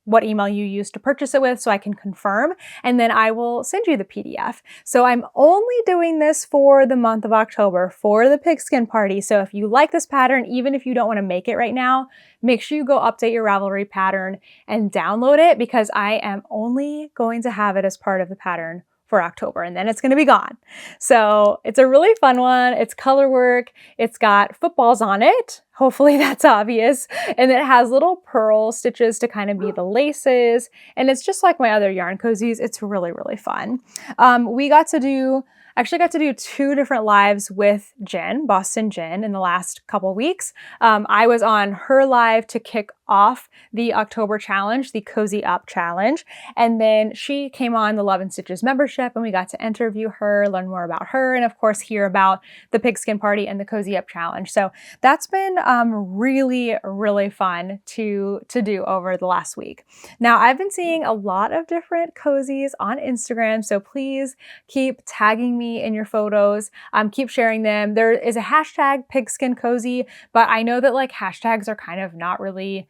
what email you used to purchase it with, so I can confirm, and then I will send you the PDF. So I'm only doing this for the month of October for the pigskin party. So if you like this pattern, even if you don't want to make it right now, make sure you go update your Ravelry pattern and download it, because I am only going to have it as part of the pattern for October, and then it's going to be gone. So it's a really fun one. It's color work. It's got footballs on it. Hopefully that's obvious. And it has little pearl stitches to kind of be the laces. And it's just like my other yarn cozies. It's really, really fun. We actually got to do 2 different lives with Jen, Boston Jen, in the last couple weeks. I was on her live to kick off the October challenge, the Cozy Up challenge. And then she came on the Love and Stitches membership, and we got to interview her, learn more about her, and of course hear about the pigskin party and the Cozy Up challenge. So that's been really, really fun to do over the last week. Now, I've been seeing a lot of different cozies on Instagram, so please keep tagging me in your photos. Keep sharing them. There is a hashtag pigskin cozy, but I know that hashtags are kind of not really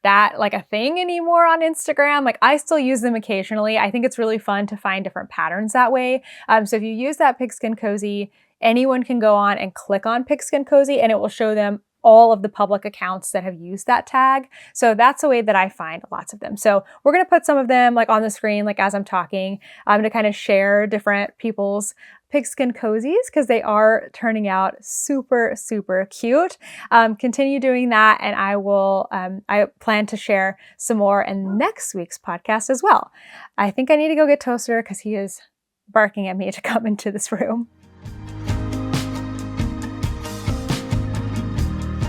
that a thing anymore on Instagram. I still use them occasionally. I think it's really fun to find different patterns that way. So if you use that pigskin cozy, anyone can go on and click on pigskin cozy, and it will show them all of the public accounts that have used that tag. So that's a way that I find lots of them. So we're going to put some of them on the screen, as I'm talking, to kind of share different people's pigskin cozies, because they are turning out super, super cute. Continue doing that, and I plan to share some more in next week's podcast as well. I think I need to go get Toaster, because he is barking at me to come into this room.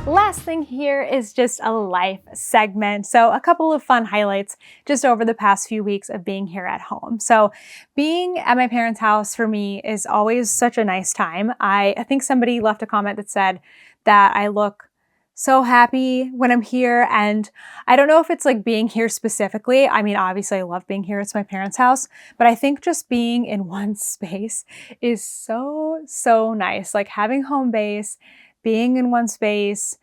Last thing here is just a life segment. So a couple of fun highlights just over the past few weeks of being here at home. So being at my parents' house for me is always such a nice time. I think somebody left a comment that said that I look so happy when I'm here, and I don't know if it's being here specifically. I mean, obviously I love being here. It's my parents' house, but I think just being in one space is so, so nice. Having home base, being in one space.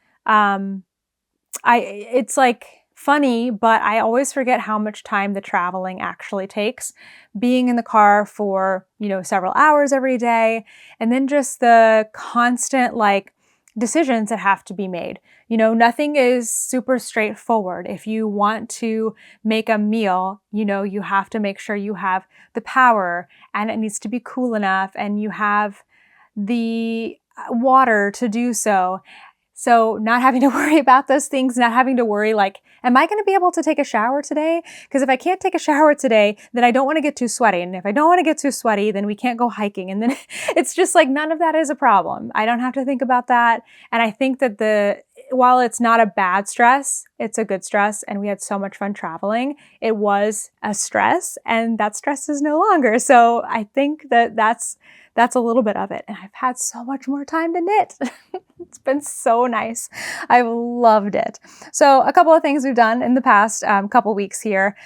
It's funny, but I always forget how much time the traveling actually takes. Being in the car for, several hours every day, and then just the constant decisions that have to be made. Nothing is super straightforward. If you want to make a meal, you have to make sure you have the power, and it needs to be cool enough, and you have the water to do so. So not having to worry about those things, not having to worry am I going to be able to take a shower today? Because if I can't take a shower today, then I don't want to get too sweaty. And if I don't want to get too sweaty, then we can't go hiking. And then it's just none of that is a problem. I don't have to think about that. And I think that while it's not a bad stress, it's a good stress. And we had so much fun traveling. It was a stress, and that stress is no longer. So I think that's that's a little bit of it. And I've had so much more time to knit. It's been so nice. I've loved it. So a couple of things we've done in the past couple weeks here.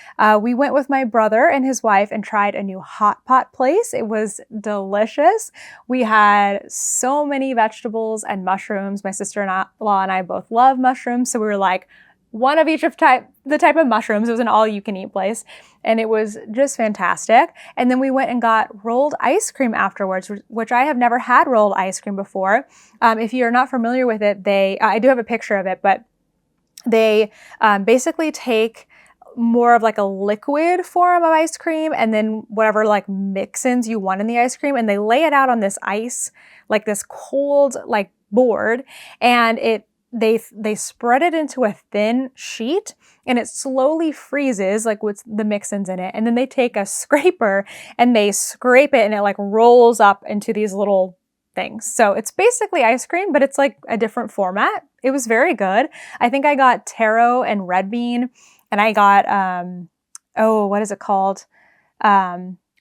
We went with my brother and his wife and tried a new hot pot place. It was delicious. We had so many vegetables and mushrooms. My sister-in-law and I both love mushrooms. So we were like, one of each of the type of mushrooms. It was an all-you-can-eat place, and it was just fantastic. And then we went and got rolled ice cream afterwards, which I have never had rolled ice cream before. If you're not familiar with it, I do have a picture of it, but they basically take more of like a liquid form of ice cream and then whatever like mix-ins you want in the ice cream, and they lay it out on this ice, like this cold like board, and they spread it into a thin sheet, and it slowly freezes like with the mix-ins in it. And then they take a scraper and they scrape it, and it like rolls up into these little things. So it's basically ice cream, but it's like a different format. It was very good. I think I got taro and red bean, and I got, what is it called?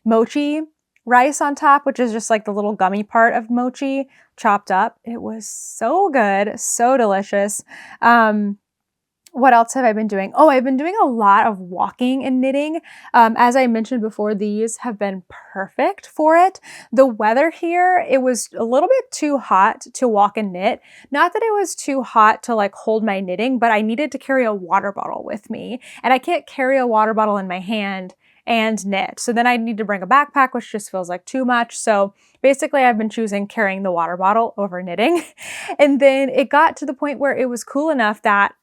Mochi rice on top, which is just like the little gummy part of mochi chopped up. It was so good, so delicious. What else have I been doing? Oh, I've been doing a lot of walking and knitting. As I mentioned before, these have been perfect for it. The weather here, it was a little bit too hot to walk and knit. Not that it was too hot to like hold my knitting, but I needed to carry a water bottle with me, and I can't carry a water bottle in my hand and knit. So then I need to bring a backpack, which just feels like too much. So basically I've been choosing carrying the water bottle over knitting. And then it got to the point where it was cool enough that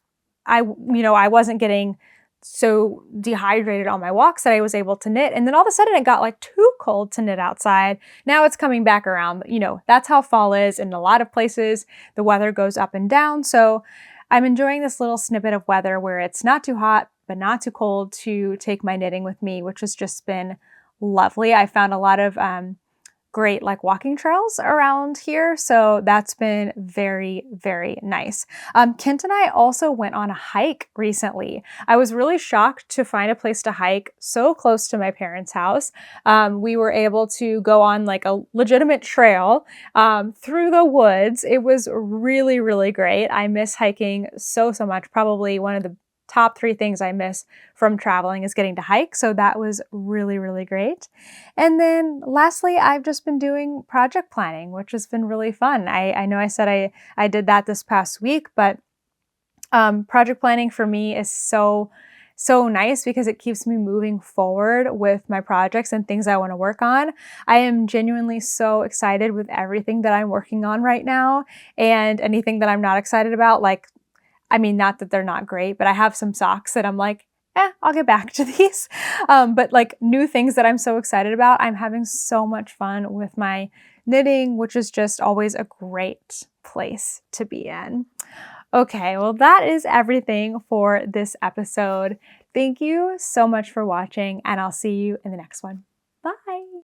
I wasn't getting so dehydrated on my walks that I was able to knit. And then all of a sudden it got like too cold to knit outside. Now it's coming back around. That's how fall is. In a lot of places, the weather goes up and down. So I'm enjoying this little snippet of weather where it's not too hot, but not too cold to take my knitting with me, which has just been lovely. I found a lot of great like walking trails around here. So that's been very, very nice. Kent and I also went on a hike recently. I was really shocked to find a place to hike so close to my parents' house. We were able to go on like a legitimate trail through the woods. It was really, really great. I miss hiking so much. Probably one of the top 3 things I miss from traveling is getting to hike. So that was really, really great. And then lastly, I've just been doing project planning, which has been really fun. I know I said I did that this past week, but project planning for me is so nice because it keeps me moving forward with my projects and things I want to work on. I am genuinely so excited with everything that I'm working on right now, and anything that I'm not excited about, not that they're not great, but I have some socks that I'm like, I'll get back to these. But like new things that I'm so excited about, I'm having so much fun with my knitting, which is just always a great place to be in. Okay, well, that is everything for this episode. Thank you so much for watching, and I'll see you in the next one. Bye.